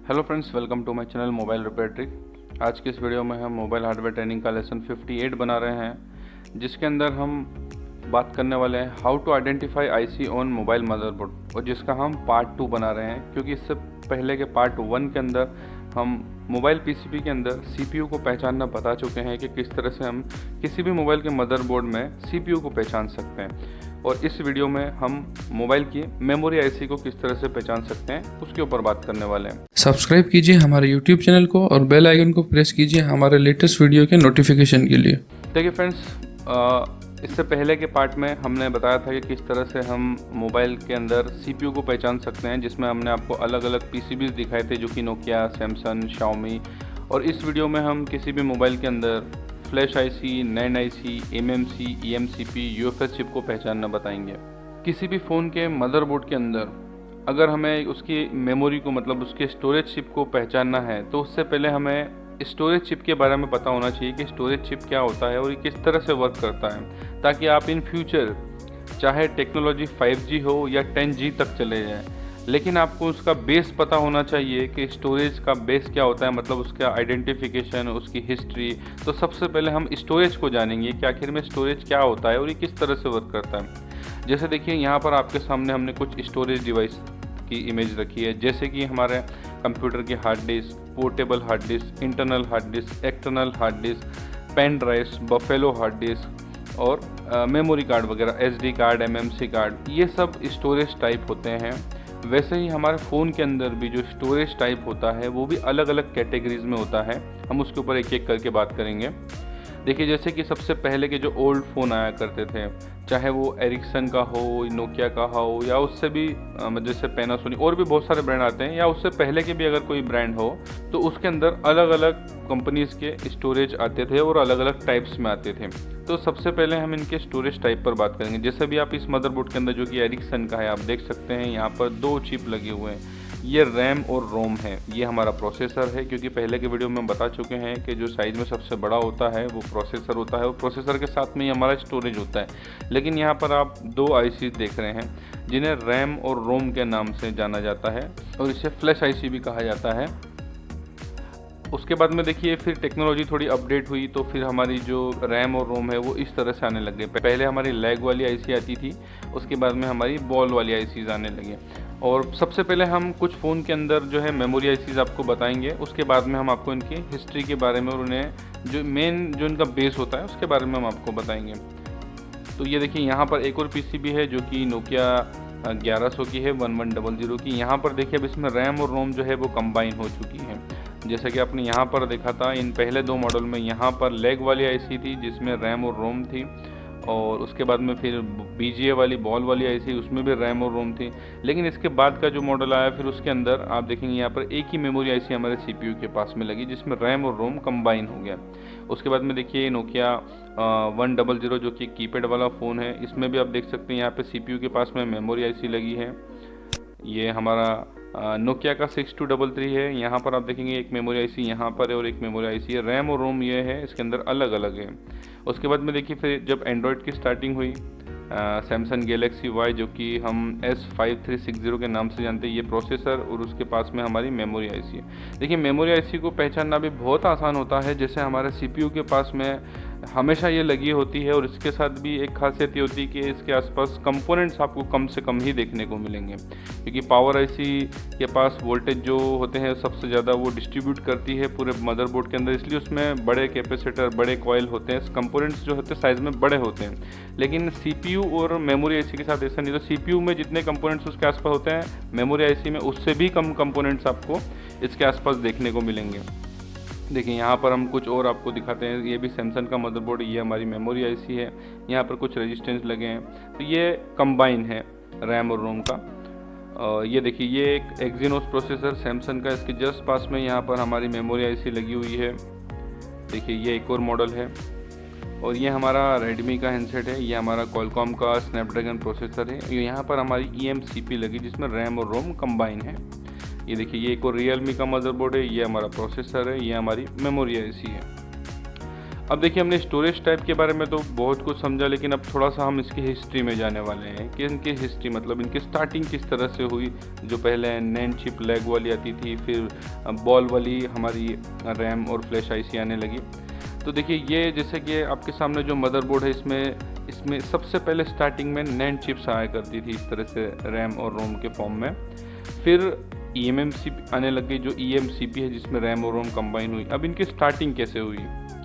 Hello friends, welcome to my channel mobile repair trick. आज की इस वीडियो में हम मोबाइल हार्डवेयर ट्रेनिंग का लेसन 58 बना रहे हैं, जिसके अंदर हम बात करने वाले हैं how to identify IC on mobile motherboard, और जिसका हम पार्ट 2 बना रहे हैं, क्योंकि इससे पहले के पार्ट 1 के अंदर हम मोबाइल पीसीबी के अंदर सीपीयू को पहचानना बता चुके हैं कि किस तरह से हम किसी भी मोबाइल के मदरबोर्ड में सीपीयू को पहचान सकते हैं। और इस वीडियो में हम मोबाइल की मेमोरी आईसी को किस तरह से पहचान सकते हैं उसके ऊपर बात करने वाले हैं। सब्सक्राइब कीजिए हमारे यूट्यूब चैनल को और बेल आइकन को प्रेस कीजिए हमारे लेटेस्ट वीडियो के नोटिफिकेशन के लिए। देखिए फ्रेंड्स, इससे पहले के पार्ट में हमने बताया था कि किस तरह से हम मोबाइल के अंदर सीपीयू को पहचान सकते हैं, जिसमें हमने आपको अलग अलग पीसीबीज दिखाए थे, जो कि नोकिया, सैमसंग, शाओमी। और इस वीडियो में हम किसी भी मोबाइल के अंदर flash IC, NAND IC, MMC, eMCP, UFS chip को पहचानना बताएंगे। किसी भी फ़ोन के मदरबोर्ड के अंदर अगर हमें उसकी मेमोरी को, मतलब उसके स्टोरेज चिप को पहचानना है, तो उससे पहले हमें स्टोरेज चिप के बारे में पता होना चाहिए कि स्टोरेज चिप क्या होता है और ये किस तरह से वर्क करता है, ताकि आप इन फ्यूचर चाहे टेक्नोलॉजी 5G हो या 10G तक चले जाए, लेकिन आपको उसका बेस पता होना चाहिए कि स्टोरेज का बेस क्या होता है, मतलब उसका आइडेंटिफिकेशन, उसकी हिस्ट्री। तो सबसे पहले हम स्टोरेज को जानेंगे कि आखिर में स्टोरेज क्या होता है और ये किस तरह से वर्क करता है। जैसे देखिए, यहाँ पर आपके सामने हमने कुछ स्टोरेज डिवाइस की इमेज रखी है, जैसे कि हमारे कंप्यूटर की hard disk, portable hard disk, internal hard disk, external hard disk, pen drives, buffalo hard disk और मेमोरी कार्ड वगैरह, एसडी कार्ड, एमएमसी कार्ड, ये सब स्टोरेज टाइप होते हैं। वैसे ही हमारे फ़ोन के अंदर भी जो स्टोरेज टाइप होता है वो भी अलग अलग कैटेगरीज में होता है। हम उसके ऊपर एक एक करके बात करेंगे। देखिए, जैसे कि सबसे पहले के जो ओल्ड फ़ोन आया करते थे, चाहे वो एरिक्सन का हो, नोकिया का हो, या उससे भी जैसे पैनासोनिक, और भी बहुत सारे ब्रांड आते हैं, या उससे पहले के भी अगर कोई ब्रांड हो, तो उसके अंदर अलग अलग कंपनीज़ के स्टोरेज आते थे और अलग अलग टाइप्स में आते थे। तो सबसे पहले हम इनके स्टोरेज टाइप पर बात करेंगे। जैसे भी आप इस मदरबोर्ड के अंदर, जो कि एरिक्सन का है, आप देख सकते हैं यहाँ पर 2 चिप लगे हुए हैं। ये रैम और रोम है, ये हमारा प्रोसेसर है, क्योंकि पहले के वीडियो में बता चुके हैं कि जो साइज़ में सबसे बड़ा होता है वो प्रोसेसर होता है, और प्रोसेसर के साथ में ही हमारा स्टोरेज होता है। लेकिन यहाँ पर आप 2 आईसी देख रहे हैं, जिन्हें रैम और रोम के नाम से जाना जाता है, और इसे फ्लैश आईसी भी कहा जाता है। उसके बाद में देखिए, फिर टेक्नोलॉजी थोड़ी अपडेट हुई, तो फिर हमारी जो रैम और रोम है वो इस तरह से आने लग गए। पहले हमारी लैग वाली आईसी आती थी, उसके बाद में हमारी बॉल वाली आईसीज आने लगे। और सबसे पहले हम कुछ फ़ोन के अंदर जो है मेमोरी आईसीज आपको बताएंगे, उसके बाद में हम आपको इनकी हिस्ट्री के बारे में और उन्हें जो मेन जो इनका बेस होता है उसके बारे में हम आपको बताएंगे। तो ये देखिए, यहाँ पर एक और पीसीबी है जो कि नोकिया 1100 की है, 1100 की। यहाँ पर देखिए, अब इसमें रैम और रोम जो है वो कंबाइन हो चुकी है। जैसा कि आपने यहाँ पर देखा था, इन पहले 2 मॉडल में यहाँ पर लेग वाली आईसी थी जिसमें रैम और रोम थी, और उसके बाद में फिर बीजीए वाली बॉल वाली आईसी, उसमें भी रैम और रोम थी। लेकिन इसके बाद का जो मॉडल आया, फिर उसके अंदर आप देखेंगे यहाँ पर एक ही मेमोरी आईसी हमारे सीपीयू के पास में लगी, जिसमें रैम और रोम कंबाइन हो गया। उसके बाद में देखिए, नोकिया 100 जो कि कीपैड वाला फ़ोन है, इसमें भी आप देख सकते हैं यहाँ पे सीपीयू के पास में मेमोरी आईसी लगी है। ये हमारा नोकिया का 6233 है। यहाँ पर आप देखेंगे एक मेमोरी आईसी यहाँ पर है और एक मेमोरी आईसी है। रैम और रोम ये है, इसके अंदर अलग अलग है। उसके बाद में देखिए, फिर जब एंड्रॉयड की स्टार्टिंग हुई, सैमसंग गैलेक्सी वाई, जो कि हम S5360 के नाम से जानते हैं, ये प्रोसेसर, और उसके पास में हमारी मेमोरी आईसी है। देखिए, मेमोरी आईसी को पहचानना भी बहुत आसान होता है। जैसे हमारे सीपीयू के पास में हमेशा ये लगी होती है, और इसके साथ भी एक खासियत ये होती है कि इसके आसपास कंपोनेंट्स आपको कम से कम ही देखने को मिलेंगे, क्योंकि पावर आईसी के पास वोल्टेज जो होते हैं सबसे ज़्यादा वो डिस्ट्रीब्यूट करती है पूरे मदरबोर्ड के अंदर, इसलिए उसमें बड़े कैपेसिटर, बड़े कॉइल होते हैं, कंपोनेंट्स जो होते हैं साइज़ में बड़े होते हैं। लेकिन सीपीयू और मेमोरी आईसी के साथ ऐसा नहीं। तो सीपीयू में जितने कंपोनेंट्स उसके आसपास होते हैं, मेमोरी आईसी में उससे भी कम कंपोनेंट्स आपको इसके आसपास देखने को मिलेंगे। देखिए, यहाँ पर हम कुछ और आपको दिखाते हैं। ये भी सैमसंग का मदरबोर्ड, ये हमारी मेमोरी आईसी है। यहाँ पर कुछ रेजिस्टेंस लगे हैं, तो ये कंबाइन है रैम और रोम का। ये देखिए, ये एक एक्जीनोस प्रोसेसर सैमसंग का, इसके जस्ट पास में यहाँ पर हमारी मेमोरी आईसी लगी हुई है। देखिए, ये एक और मॉडल है। और ये हमारा रेडमी का हैंडसेट है, ये हमारा क्वालकॉम का स्नैपड्रैगन प्रोसेसर है। यहाँ पर हमारी ईएमसीपी लगी, जिसमें रैम और रोम कंबाइन है। ये देखिए, ये एक और रियलमी का मदरबोर्ड है, ये हमारा प्रोसेसर है, ये हमारी मेमोरी आईसी है। अब देखिए हमने स्टोरेज टाइप के बारे में तो बहुत कुछ समझा, लेकिन अब थोड़ा सा हम इसकी हिस्ट्री में जाने वाले हैं कि इनकी हिस्ट्री मतलब इनकी स्टार्टिंग किस तरह से हुई। जो पहले नैंड चिप लेग वाली आती थी, फिर बॉल वाली हमारी रैम और फ्लैश आईसी आने लगी। तो देखिए ये जैसे कि आपके सामने जो मदरबोर्ड है इसमें सबसे पहले स्टार्टिंग में नैंड चिप्स आया करती थी इस तरह से रैम और रोम के फॉर्म में। फिर eMMC आने लग गई जो eMCP है जिसमें रैम और रोम कंबाइन हुई। अब इनकी स्टार्टिंग कैसे हुई,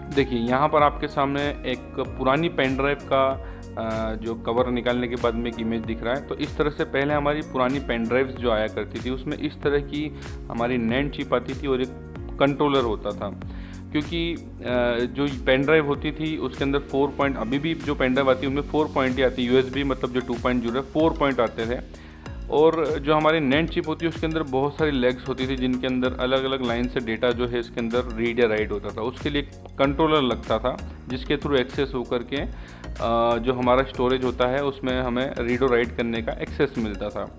देखिए यहाँ पर आपके सामने एक पुरानी पेन ड्राइव का जो कवर निकालने के बाद में एक इमेज दिख रहा है। तो इस तरह से पहले हमारी पुरानी पेन ड्राइव्स जो आया करती थी उसमें इस तरह की हमारी नैंड चिप आती थी और एक कंट्रोलर होता था। क्योंकि जो पेन ड्राइव होती थी उसके अंदर 4 पॉइंट, अभी भी जो पेन ड्राइव आती है उनमें 4 पॉइंट ही आती है। USB मतलब जो 2.0 है 4 पॉइंट आते थे। और जो हमारी नैंड चिप होती है उसके अंदर बहुत सारी लेग्स होती थी जिनके अंदर अलग अलग लाइन से डेटा जो है इसके अंदर रीड या राइट होता था। उसके लिए कंट्रोलर लगता था जिसके थ्रू एक्सेस होकर के जो हमारा स्टोरेज होता है उसमें हमें रीड और राइट करने का एक्सेस मिलता था।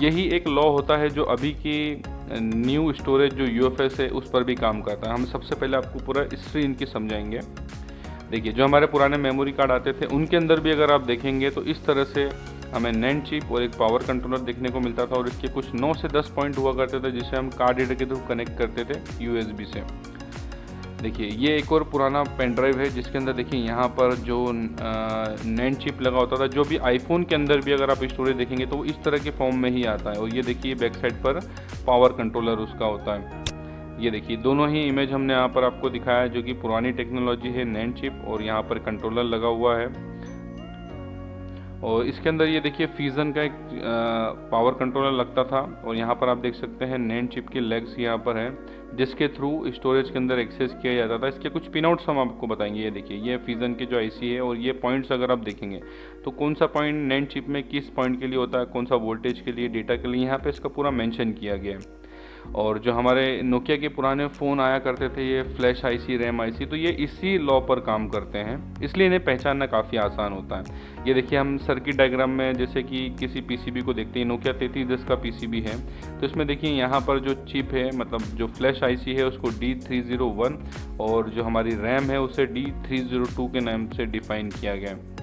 यही एक लॉ होता है जो अभी की न्यू स्टोरेज जो UFS है उस पर भी काम करता है। हम सबसे पहले आपको पूरा हिस्ट्री इनकी समझाएंगे। देखिए जो हमारे पुराने मेमोरी कार्ड आते थे उनके अंदर भी अगर आप देखेंगे तो इस तरह से हमें नैंड चिप और एक पावर कंट्रोलर देखने को मिलता था और इसके कुछ 9 से 10 पॉइंट हुआ करते थे जिसे हम कार्ड रीडर के थ्रू कनेक्ट करते थे USB से। देखिए ये एक और पुराना पेन ड्राइव है जिसके अंदर देखिए यहाँ पर जो नैंड चिप लगा होता था। जो भी आईफोन के अंदर भी अगर आप स्टोरेज देखेंगे तो वो इस तरह के फॉर्म में ही आता है। और ये देखिए बैक साइड पर पावर कंट्रोलर उसका होता है। ये देखिए दोनों ही इमेज हमने यहाँ पर आपको दिखाया है जो कि पुरानी टेक्नोलॉजी है नैंड चिप और यहाँ पर कंट्रोलर लगा हुआ है। और इसके अंदर ये देखिए फ्यूजन का एक पावर कंट्रोलर लगता था और यहाँ पर आप देख सकते हैं नैंड चिप की लेग्स यहाँ पर है जिसके थ्रू स्टोरेज के अंदर एक्सेस किया जाता था। इसके कुछ पिन आउट्स हम आपको बताएंगे। ये देखिए ये फ्यूजन के जो आईसी है और ये पॉइंट्स अगर आप देखेंगे तो कौन सा पॉइंट नैंड चिप में किस पॉइंट के लिए होता है, कौन सा वोल्टेज के लिए, डेटा के लिए, यहाँ पे इसका पूरा मेंशन किया गया है। और जो हमारे नोकिया के पुराने फ़ोन आया करते थे ये फ्लैश आईसी, रैम आईसी, तो ये इसी लॉ पर काम करते हैं, इसलिए इन्हें पहचानना काफ़ी आसान होता है। ये देखिए हम सर्किट डायग्राम में जैसे कि किसी पीसीबी को देखते हैं, नोकिया 3310 का पीसीबी है तो इसमें देखिए यहाँ पर जो चिप है मतलब जो फ्लैश आईसी है उसको D301 और जो हमारी रैम है उसे D302 के नाम से डिफाइन किया गया है।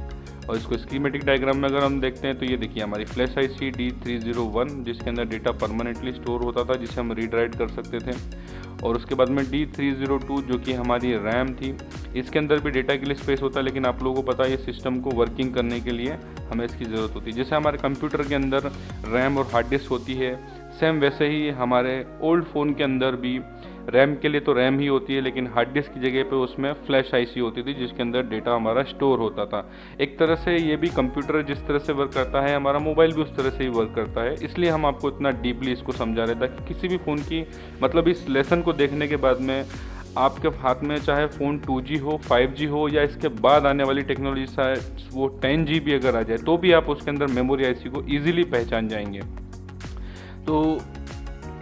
और इसको स्कीमेटिक डायग्राम में अगर हम देखते हैं तो ये देखिए हमारी फ्लैश आईसी D301 जिसके अंदर डेटा परमानेंटली स्टोर होता था जिसे हम रीड राइट कर सकते थे। और उसके बाद में D302 जो कि हमारी रैम थी, इसके अंदर भी डेटा के लिए स्पेस होता है, लेकिन आप लोगों को पता है ये सिस्टम को वर्किंग करने के लिए हमें इसकी ज़रूरत होती है। जैसे हमारे कंप्यूटर के अंदर रैम और हार्ड डिस्क होती है, सेम वैसे ही हमारे ओल्ड फ़ोन के अंदर भी रैम के लिए तो रैम ही होती है, लेकिन हार्ड डिस्क की जगह पे उसमें फ्लैश आईसी होती थी जिसके अंदर डेटा हमारा स्टोर होता था। एक तरह से ये भी कंप्यूटर जिस तरह से वर्क करता है हमारा मोबाइल भी उस तरह से ही वर्क करता है, इसलिए हम आपको इतना डीपली इसको समझा रहे थे कि किसी भी फ़ोन की मतलब इस लेसन को देखने के बाद में आपके हाथ में चाहे फ़ोन 2G हो, 5G हो या इसके बाद आने वाली टेक्नोलॉजी शायद वो 10GB अगर आ जाए तो भी आप उसके अंदर मेमोरी आईसी को ईजिली पहचान जाएंगे। तो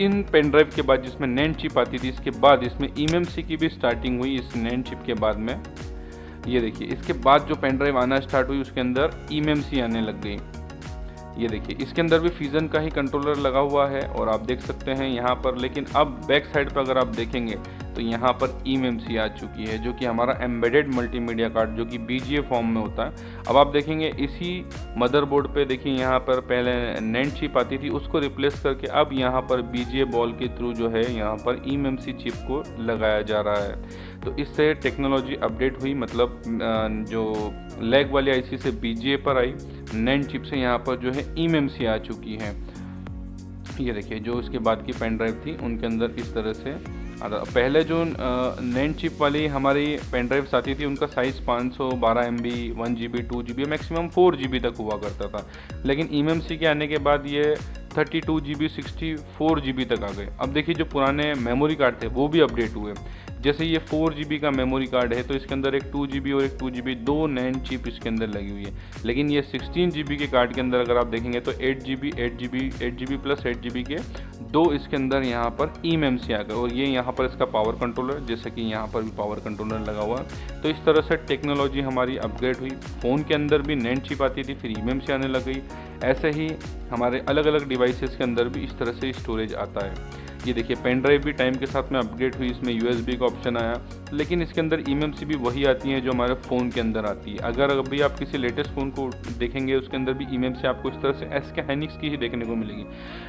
इन पेन ड्राइव के बाद जिसमें नैंड चिप आती थी, इसके बाद इसमें eMMC की भी स्टार्टिंग हुई इस नैंड चिप के बाद में। ये देखिए इसके बाद जो पेन ड्राइव आना स्टार्ट हुई उसके अंदर eMMC आने लग गई। ये देखिए इसके अंदर भी फ्यूजन का ही कंट्रोलर लगा हुआ है और आप देख सकते हैं यहाँ पर, लेकिन अब बैक साइड पर अगर आप देखेंगे तो यहाँ पर eMMC आ चुकी है जो कि हमारा एम्बेडेड मल्टीमीडिया कार्ड जो कि BGA फॉर्म में होता है। अब आप देखेंगे इसी मदरबोर्ड पे देखिए यहाँ पर पहले नैंड चिप आती थी, उसको रिप्लेस करके अब यहाँ पर BGA बॉल के थ्रू जो है यहाँ पर eMMC चिप को लगाया जा रहा है। तो इससे टेक्नोलॉजी अपडेट हुई, मतलब जो लेग वाली आईसी से BGA पर आई, नैंड चिप से यहाँ पर जो है eMMC आ चुकी है। ये देखिए जो इसके बाद की पेन ड्राइव थी उनके अंदर इस तरह से पहले जो नैंड चिप वाली हमारी पेन ड्राइव्स आती थी उनका size 512 MB, 1GB, 2GB, maximum 4GB तक हुआ करता था, लेकिन eMMC के आने के बाद ये 32GB, 64GB तक आ गए। अब देखिए जो पुराने मेमोरी कार्ड थे वो भी अपडेट हुए। जैसे ये 4GB का मेमोरी कार्ड है तो इसके अंदर एक 2GB और एक 2GB दो नैंड चिप इसके अंदर लगी हुई है, लेकिन ये 16GB के कार्ड के अंदर अगर आप देखेंगे तो 8GB प्लस 8GB के दो इसके अंदर यहाँ पर eMMC आ गए। और ये यहाँ पर इसका पावर कंट्रोलर, जैसे कि यहाँ पर भी पावर कंट्रोलर लगा हुआ है। तो इस तरह से टेक्नोलॉजी हमारी अपग्रेड हुई। फ़ोन के अंदर भी नैंड चिप आती थी, फिर eMMC आने लग गई। ऐसे ही हमारे अलग अलग डिवाइसेस के अंदर भी इस तरह से स्टोरेज आता है। ये देखिए पेन ड्राइव भी टाइम के साथ में अपग्रेड हुई, इसमें USB का ऑप्शन आया, लेकिन इसके अंदर eMMC भी वही आती है जो हमारे फ़ोन के अंदर आती है। अगर अभी आप किसी लेटेस्ट फ़ोन को देखेंगे उसके अंदर भी eMMC आपको इस तरह से SK हाइनिक्स की ही देखने को मिलेगी।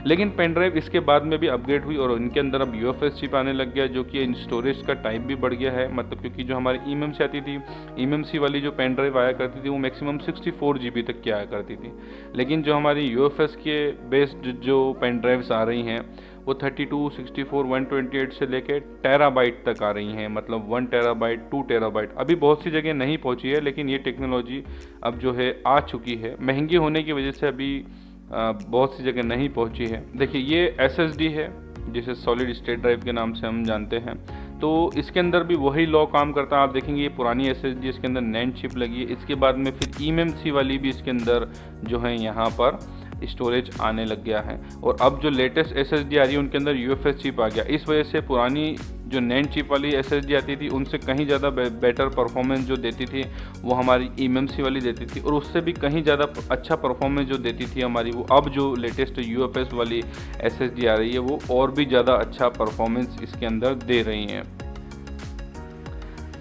लेकिन पेन ड्राइव इसके बाद में भी अपग्रेड हुई और इनके अंदर अब UFS चिप आने लग गया, जो कि इन स्टोरेज का टाइप भी बढ़ गया है। मतलब क्योंकि जो हमारी eMMC आती थी, eMMC वाली जो पेन ड्राइव आया करती थी वो मैक्सिमम 64 GB तक की आया करती थी, लेकिन जो हमारी UFS के बेस्ड जो पेन ड्राइव्स आ रही हैं वो 32, 64, 128 से लेके टेराबाइट तक आ रही हैं। मतलब 1 टेराबाइट, 2 टेराबाइट अभी बहुत सी जगह नहीं पहुंची है, लेकिन ये टेक्नोलॉजी अब जो है आ चुकी है। महंगी होने की वजह से अभी बहुत सी जगह नहीं पहुंची है। देखिए ये SSD है जिसे सॉलिड स्टेट ड्राइव के नाम से हम जानते हैं, तो इसके अंदर भी वही लॉ काम करता है। आप देखेंगे ये पुरानी SSD, इसके अंदर NAND चिप लगी है। इसके बाद में फिर eMMC वाली भी इसके अंदर जो है यहाँ पर स्टोरेज आने लग गया है, और अब जो लेटेस्ट SSD आ रही है उनके अंदर UFS चिप आ गया। इस वजह से पुरानी जो NAND चिप वाली SSD आती थी उनसे कहीं ज़्यादा बेटर परफॉर्मेंस जो देती थी वो हमारी eMMC वाली देती थी, और उससे भी कहीं ज़्यादा अच्छा परफॉर्मेंस जो देती थी हमारी वो अब जो लेटेस्ट UFS वाली SSD आ रही है वो और भी ज़्यादा अच्छा परफॉर्मेंस इसके अंदर दे रही हैं।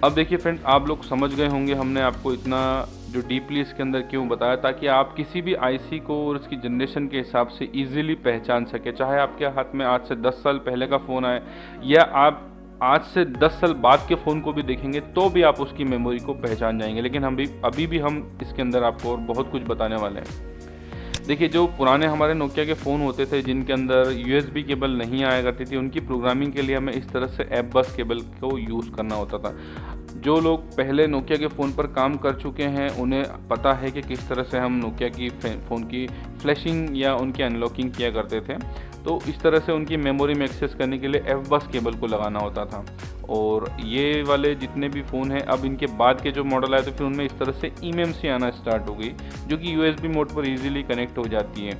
अब देखिए फ्रेंड्स, आप लोग समझ गए होंगे हमने आपको इतना जो डीपली इसके अंदर क्यों बताया, ताकि आप किसी भी IC को और उसकी जनरेशन के हिसाब से इजीली पहचान सके। चाहे आपके हाथ में आज से 10 साल पहले का फ़ोन आए या आप आज से 10 साल बाद के फ़ोन को भी देखेंगे तो भी आप उसकी मेमोरी को पहचान जाएंगे। लेकिन अभी भी हम इसके अंदर आपको और बहुत कुछ बताने वाले हैं। देखिए जो पुराने हमारे नोकिया के फ़ोन होते थे जिनके अंदर USB केबल नहीं आया करती थी, उनकी प्रोग्रामिंग के लिए हमें इस तरह से ऐप बस केबल को यूज़ करना होता था। जो लोग पहले नोकिया के फ़ोन पर काम कर चुके हैं उन्हें पता है कि किस तरह से हम नोकिया की फ़ोन की फ्लैशिंग या उनकी अनलॉकिंग किया करते थे। तो इस तरह से उनकी मेमोरी में एक्सेस करने के लिए ऐप बस केबल को लगाना होता था। और ये वाले जितने भी फ़ोन हैं अब इनके बाद के जो मॉडल आए तो फिर उनमें इस तरह से eMMC आना स्टार्ट हो गई, जो कि USB मोड पर ईजिली कनेक्ट हो जाती है।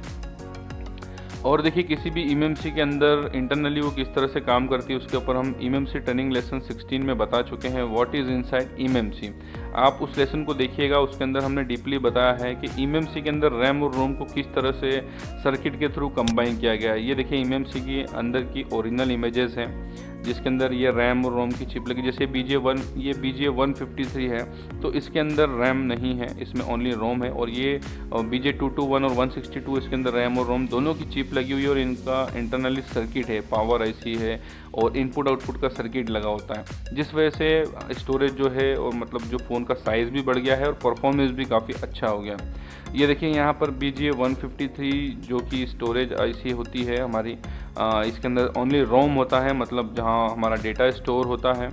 और देखिए किसी भी eMMC के अंदर इंटरनली वो किस तरह से काम करती है उसके ऊपर हम eMMC ट्रेनिंग लेसन 16 में बता चुके हैं, व्हाट इज़ इनसाइड eMMC। आप उस लेसन को देखिएगा, उसके अंदर हमने डीपली बताया है कि eMMC के अंदर रैम और रोम को किस तरह से सर्किट के थ्रू कंबाइन किया गया है। ये देखिए eMMC की अंदर की ओरिजिनल इमेजेस हैं जिसके अंदर ये रैम और रोम की चिप लगी। जैसे ये BJ 153 है तो इसके अंदर रैम नहीं है, इसमें ओनली रोम है। और ये BJ 221 और 162 इसके अंदर रैम और रोम दोनों की चिप लगी हुई है, और इनका इंटरनली सर्किट है, पावर IC है और इनपुट आउटपुट का सर्किट लगा होता है, जिस वजह से स्टोरेज जो है और मतलब जो फ़ोन का साइज़ भी बढ़ गया है और परफॉर्मेंस भी काफ़ी अच्छा हो गया। ये देखिए यहाँ पर BJ 153 जो कि स्टोरेज IC होती है हमारी, इसके अंदर ओनली रोम होता है, मतलब जहाँ हमारा डेटा स्टोर होता है।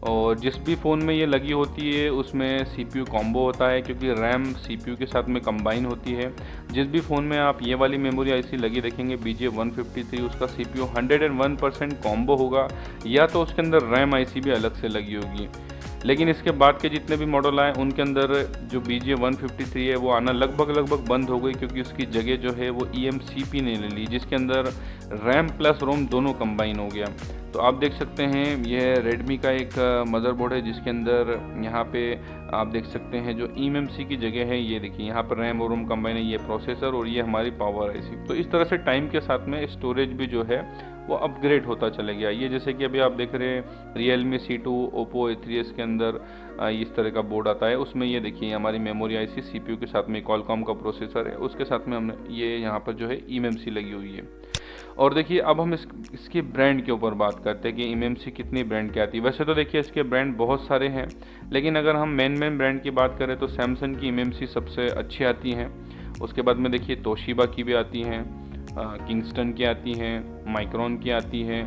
और जिस भी फ़ोन में ये लगी होती है उसमें CPU कॉम्बो होता है, क्योंकि रैम CPU के साथ में कंबाइन होती है। जिस भी फ़ोन में आप ये वाली मेमोरी IC लगी देखेंगे BJ 153, उसका CPU 101% कॉम्बो होगा, या तो उसके अंदर रैम IC भी अलग से लगी होगी। लेकिन इसके बाद के जितने भी मॉडल आए उनके अंदर जो BJ 153 है वो आना लगभग बंद हो गई, क्योंकि उसकी जगह जो है वो eMCP ने ले ली, जिसके अंदर रैम प्लस रोम दोनों कंबाइन हो गया। तो आप देख सकते हैं यह रेडमी का एक मदरबोर्ड है जिसके अंदर यहाँ पे आप देख सकते हैं जो eMMC की जगह है, ये देखिए यहाँ पर रैम और रोम कंबाइन है, ये प्रोसेसर और ये हमारी पावर IC। तो इस तरह से टाइम के साथ में स्टोरेज भी जो है वो अपग्रेड होता चला गया। ये जैसे कि अभी आप देख रहे हैं Realme C2, Oppo A3s के अंदर इस तरह का बोर्ड आता है, उसमें ये देखिए हमारी मेमोरी IC CPU के साथ में Qualcomm का प्रोसेसर है, उसके साथ में हमने ये यहाँ पर जो है eMMC लगी हुई है। और देखिए अब हम इसके ब्रांड के ऊपर बात करते हैं कि eMMC कितनी ब्रांड की आती है। वैसे तो देखिए इसके ब्रांड बहुत सारे हैं, लेकिन अगर हम मेन ब्रांड की बात करें तो सैमसंग की eMMC सबसे अच्छी आती हैं। उसके बाद में देखिए तोशिबा की भी आती हैं, किंगस्टन की आती हैं, माइक्रोन की आती हैं,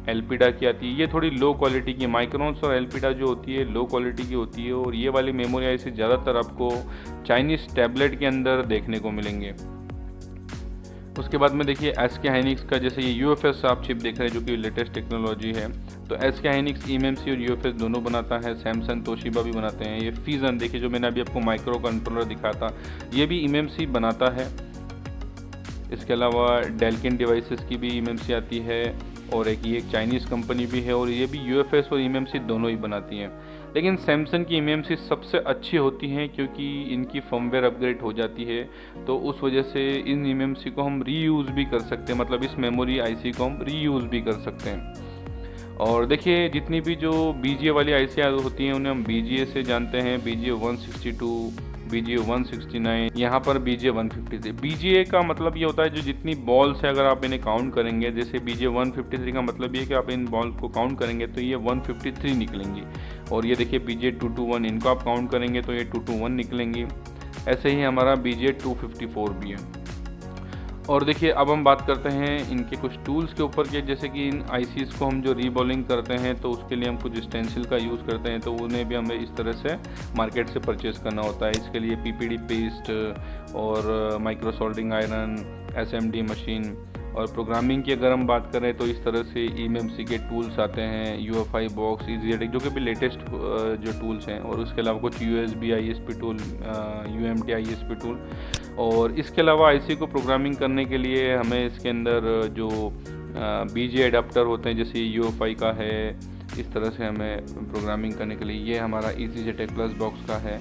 एल्पिडा की आती है। ये थोड़ी लो क्वालिटी की, माइक्रोन्स और एल्पिडा जो होती है लो क्वालिटी की होती है। और ये वाली मेमोरी IC ज़्यादातर आपको चाइनीज़ टैबलेट के अंदर देखने को मिलेंगे। उसके बाद में देखिए SK हाइनिक्स का, जैसे ये UFS आप चिप देख रहे हैं जो कि लेटेस्ट टेक्नोलॉजी है, तो SK हाइनिक्स eMMC और UFS दोनों बनाता है। सैमसंग तोशिबा भी बनाते हैं। ये फ्यूजन देखिए जो मैंने अभी आपको माइक्रो कंट्रोलर दिखाया था, ये भी eMMC बनाता है। इसके अलावा डेल्किन डिवाइसेस की भी eMMC आती है, और एक चाइनीज़ कंपनी भी है, और ये भी UFS और eMMC दोनों ही बनाती हैं। लेकिन सैमसंग की eMMC सबसे अच्छी होती हैं क्योंकि इनकी फर्मवेयर अपग्रेड हो जाती है, तो उस वजह से इन eMMC को हम रीयूज़ भी कर सकते हैं, मतलब इस मेमोरी आईसी को हम रीयूज़ भी कर सकते हैं। और देखिए जितनी भी जो BGA वाली आईसी होती हैं उन्हें हम BGA से जानते हैं, BGA 162, BGA 169, यहाँ पर BGA 153। BGA का मतलब ये होता है जो जितनी बॉल्स है अगर आप इन्हें काउंट करेंगे, जैसे BGA 153 का मतलब ये है कि आप इन बॉल को काउंट करेंगे तो ये 153 निकलेंगी। और ये देखिए BGA 221, इनको आप काउंट करेंगे तो ये 221 निकलेंगी। ऐसे ही हमारा BGA 254 भी है। और देखिए अब हम बात करते हैं इनके कुछ टूल्स के ऊपर के, जैसे कि इन आईसीज़ को हम जो रीबॉलिंग करते हैं तो उसके लिए हम कुछ स्टेंसिल का यूज़ करते हैं, तो उन्हें भी हमें इस तरह से मार्केट से परचेज़ करना होता है। इसके लिए PPD पेस्ट और micro soldering iron, SMD machine. और प्रोग्रामिंग की अगर हम बात करें तो इस तरह से eMMC के टूल्स आते हैं, UFI बॉक्स, EasyEdit जो कि भी लेटेस्ट जो टूल्स हैं, और उसके अलावा कुछ USB ISP tool, UMT ISP tool. और इसके अलावा आईसी को प्रोग्रामिंग करने के लिए हमें इसके अंदर जो BGA एडाप्टर होते हैं जैसे UFI का है, इस तरह से हमें प्रोग्रामिंग करने के लिए ये हमारा EasyJet प्लस बॉक्स का है।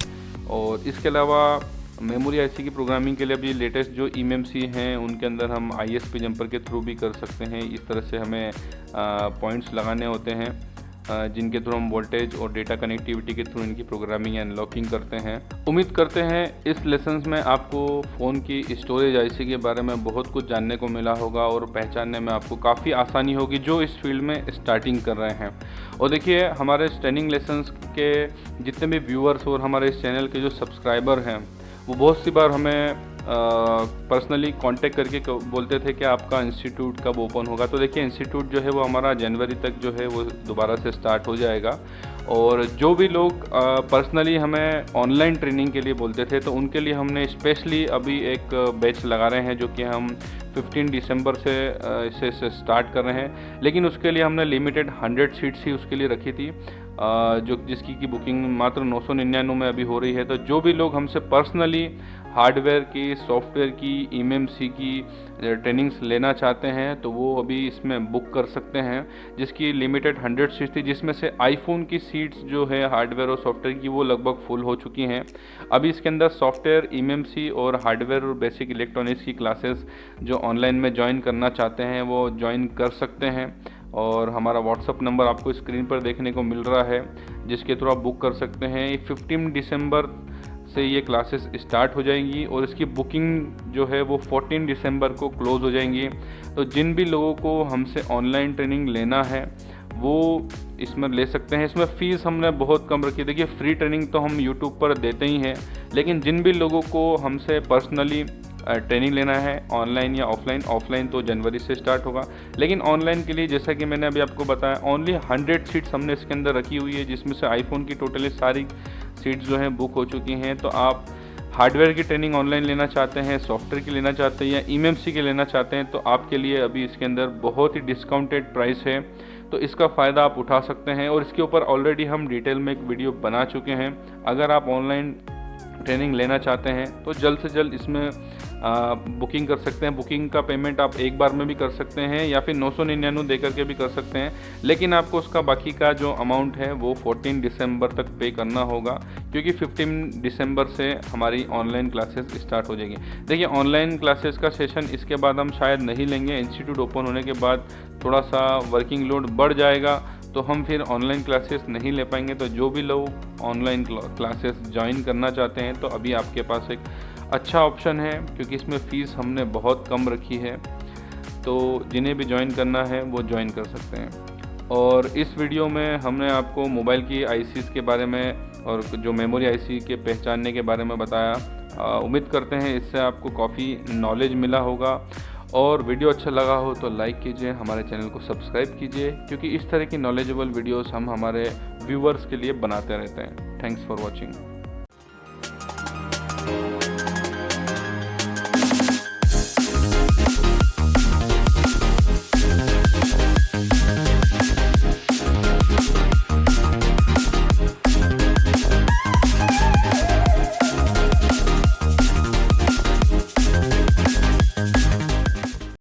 और इसके अलावा मेमोरी आईसी की प्रोग्रामिंग के लिए अभी लेटेस्ट जो eMMC हैं उनके अंदर हम ISP जंपर के थ्रू भी कर सकते हैं। इस तरह से हमें पॉइंट्स लगाने होते हैं जिनके थ्रू हम वोल्टेज और डेटा कनेक्टिविटी के थ्रू इनकी प्रोग्रामिंग या अनलॉकिंग करते हैं। उम्मीद करते हैं इस लेसन्स में आपको फ़ोन की स्टोरेज आईसी के बारे में बहुत कुछ जानने को मिला होगा और पहचानने में आपको काफ़ी आसानी होगी जो इस फील्ड में स्टार्टिंग कर रहे हैं। और देखिए हमारे ट्रेनिंग लेसन्स के जितने भी व्यूअर्स और हमारे इस चैनल के जो सब्सक्राइबर हैं वो बहुत सी बार हमें पर्सनली कांटेक्ट करके बोलते थे कि आपका इंस्टीट्यूट कब ओपन होगा। तो देखिए इंस्टीट्यूट जो है वो हमारा जनवरी तक जो है वो दोबारा से स्टार्ट हो जाएगा। और जो भी लोग पर्सनली हमें ऑनलाइन ट्रेनिंग के लिए बोलते थे तो उनके लिए हमने स्पेशली अभी एक बैच लगा रहे हैं जो कि हम 15 दिसंबर से इसे स्टार्ट कर रहे हैं। लेकिन उसके लिए हमने लिमिटेड 100 सीट्स ही उसके लिए रखी थी, जो जिसकी की बुकिंग मात्र 999 में अभी हो रही है। तो जो भी लोग हमसे पर्सनली हार्डवेयर की, सॉफ्टवेयर की, eMMC की ट्रेनिंग्स लेना चाहते हैं तो वो अभी इसमें बुक कर सकते हैं, जिसकी लिमिटेड 100 सीट्स थी, जिसमें से आईफोन की सीट्स जो है हार्डवेयर और सॉफ्टवेयर की वो लगभग फुल हो चुकी हैं। अभी इसके अंदर सॉफ्टवेयर, eMMC और हार्डवेयर और बेसिक इलेक्ट्रॉनिक्स की क्लासेस जो ऑनलाइन में ज्वाइन करना चाहते हैं वो ज्वाइन कर सकते हैं। और हमारा व्हाट्सअप नंबर आपको स्क्रीन पर देखने को मिल रहा है जिसके थ्रू आप बुक कर सकते हैं। 15 दिसंबर से ये क्लासेस स्टार्ट हो जाएंगी और इसकी बुकिंग जो है वो 14 दिसंबर को क्लोज़ हो जाएंगी। तो जिन भी लोगों को हमसे ऑनलाइन ट्रेनिंग लेना है वो इसमें ले सकते हैं। इसमें फ़ीस हमने बहुत कम रखी। देखिए फ्री ट्रेनिंग तो हम यूट्यूब पर देते ही हैं, लेकिन जिन भी लोगों को हमसे पर्सनली ट्रेनिंग लेना है ऑनलाइन या ऑफलाइन तो जनवरी से स्टार्ट होगा। लेकिन ऑनलाइन के लिए जैसा कि मैंने अभी आपको बताया ओनली 100 सीट्स हमने इसके अंदर रखी हुई है, जिसमें से आईफोन की टोटली सारी सीट्स जो हैं बुक हो चुकी हैं। तो आप हार्डवेयर की ट्रेनिंग ऑनलाइन लेना चाहते हैं, सॉफ्टवेयर की लेना चाहते हैं या eMMC की लेना चाहते हैं तो आपके लिए अभी इसके अंदर बहुत ही डिस्काउंटेड प्राइस है, तो इसका फ़ायदा आप उठा सकते हैं। और इसके ऊपर ऑलरेडी हम डिटेल में एक वीडियो बना चुके हैं। अगर आप ऑनलाइन ट्रेनिंग लेना चाहते हैं तो जल्द से जल्द इसमें बुकिंग कर सकते हैं। बुकिंग का पेमेंट आप एक बार में भी कर सकते हैं या फिर 999 दे करके भी कर सकते हैं, लेकिन आपको उसका बाकी का जो अमाउंट है वो 14 दिसंबर तक पे करना होगा, क्योंकि 15 दिसंबर से हमारी ऑनलाइन क्लासेस स्टार्ट हो जाएंगी। देखिए ऑनलाइन क्लासेस का सेशन इसके बाद हम शायद नहीं लेंगे। इंस्टीट्यूट ओपन होने के बाद थोड़ा सा वर्किंग लोड बढ़ जाएगा तो हम फिर ऑनलाइन क्लासेस नहीं ले पाएंगे। तो जो भी लोग ऑनलाइन क्लासेस ज्वाइन करना चाहते हैं तो अभी आपके पास एक अच्छा ऑप्शन है, क्योंकि इसमें फ़ीस हमने बहुत कम रखी है। तो जिन्हें भी ज्वाइन करना है वो ज्वाइन कर सकते हैं। और इस वीडियो में हमने आपको मोबाइल की आईसीज़ के बारे में और जो मेमोरी आईसी के पहचानने के बारे में बताया। उम्मीद करते हैं इससे आपको काफ़ी नॉलेज मिला होगा। और वीडियो अच्छा लगा हो तो लाइक कीजिए, हमारे चैनल को सब्सक्राइब कीजिए, क्योंकि इस तरह की नॉलेजेबल वीडियोस हम हमारे व्यूअर्स के लिए बनाते रहते हैं। Thanks for watching.